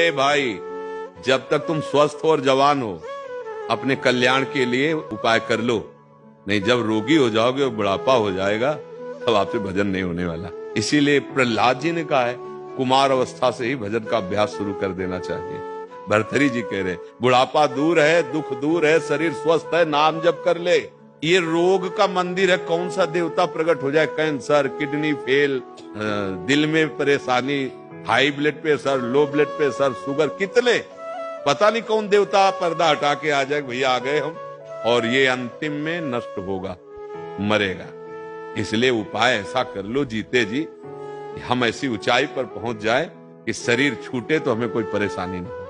अरे भाई, जब तक तुम स्वस्थ हो और जवान हो अपने कल्याण के लिए उपाय कर लो, नहीं जब रोगी हो जाओगे और बुढ़ापा हो जाएगा तब आपसे भजन नहीं होने वाला। इसीलिए प्रहलाद जी ने कहा है कुमार अवस्था से ही भजन का अभ्यास शुरू कर देना चाहिए। भर्तृहरि जी कह रहे बुढ़ापा दूर है, दुख दूर है, शरीर स्वस्थ है, नाम जप कर ले। ये रोग का मंदिर है, कौन सा देवता प्रकट हो जाए, कैंसर, किडनी फेल, दिल में परेशानी, high blood pressure, low blood pressure, sugar, कितने पता नहीं कौन देवता पर्दा हटा के आ जाए, भैया आ गए हम, और ये अंतिम में नष्ट होगा, मरेगा। इसलिए उपाय ऐसा कर लो जीते जी, हम ऐसी ऊंचाई पर पहुंच जाए कि शरीर छूटे तो हमें कोई परेशानी ना हो।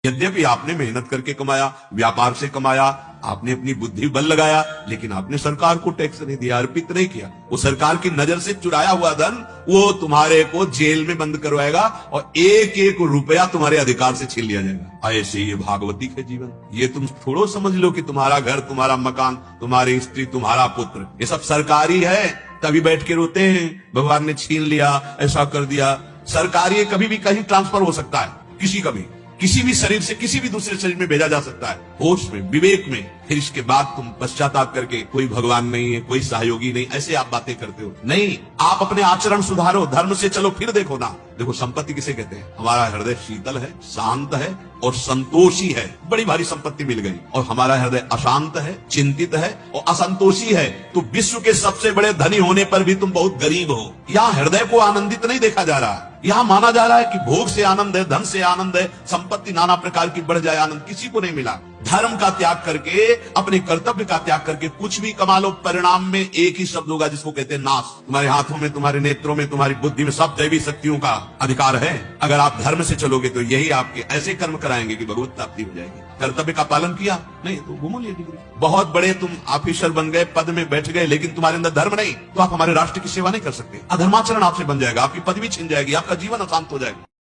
यद्यपि आपने मेहनत करके कमाया, व्यापार से कमाया, आपने अपनी बुद्धि बल लगाया, लेकिन आपने सरकार को टैक्स नहीं दिया, अर्पित नहीं किया। वो सरकार की नजर से चुराया हुआ धन वो तुम्हारे को जेल में बंद करवाएगा और एक एक रुपया तुम्हारे अधिकार से छीन लिया जाएगा। ऐसे ये भागवती का जीवन, ये तुम थोड़ो समझ लो कि तुम्हारा घर, तुम्हारा मकान, तुम्हारी स्त्री, तुम्हारा पुत्र, ये सब सरकारी है। तभी बैठ के रोते हैं भगवान ने छीन लिया, ऐसा कर दिया। सरकारी कभी भी कहीं ट्रांसफर हो सकता है, किसी का भी, किसी भी शरीर से किसी भी दूसरे शरीर में भेजा जा सकता है, होश में, विवेक में। फिर इसके बाद तुम पश्चाताप करके कोई भगवान नहीं है, कोई सहयोगी नहीं, ऐसे आप बातें करते हो। नहीं, आप अपने आचरण सुधारो, धर्म से चलो, फिर देखो ना। देखो संपत्ति किसे कहते हैं? हमारा हृदय शीतल है, शांत है और संतोषी है। बड़ी भारी संपत्ति मिल गई और हमारा हृदय अशांत है, चिंतित है और असंतोषी है, तो विश्व के सबसे बड़े धनी होने पर भी तुम बहुत गरीब हो। यहाँ हृदय को आनंदित नहीं देखा जा रहा, यहाँ माना जा रहा है कि भोग से आनंद है, धन से आनंद है, संपत्ति नाना प्रकार की बढ़ जाए, आनंद किसी को नहीं मिला। धर्म का त्याग करके, अपने कर्तव्य का त्याग करके कुछ भी कमा लो, परिणाम में एक ही शब्द होगा जिसको कहते हैं नाश। तुम्हारे हाथों में, तुम्हारे नेत्रों में, तुम्हारी बुद्धि में सब दैवी शक्तियों का अधिकार है। अगर आप धर्म से चलोगे तो यही आपके ऐसे कर्म कराएंगे कि भगवत प्राप्ति हो जाएगी। कर्तव्य का पालन किया नहीं तो घूमो लिए डिग्री। बहुत बड़े तुम ऑफिसर बन गए, पद में बैठ गए, लेकिन तुम्हारे अंदर धर्म नहीं, तो आप हमारे राष्ट्र की सेवा नहीं कर सकते। अधर्माचरण आपसे बन जाएगा, आपकी पदवी छिन जाएगी, आपका जीवन अशांत हो जाएगा।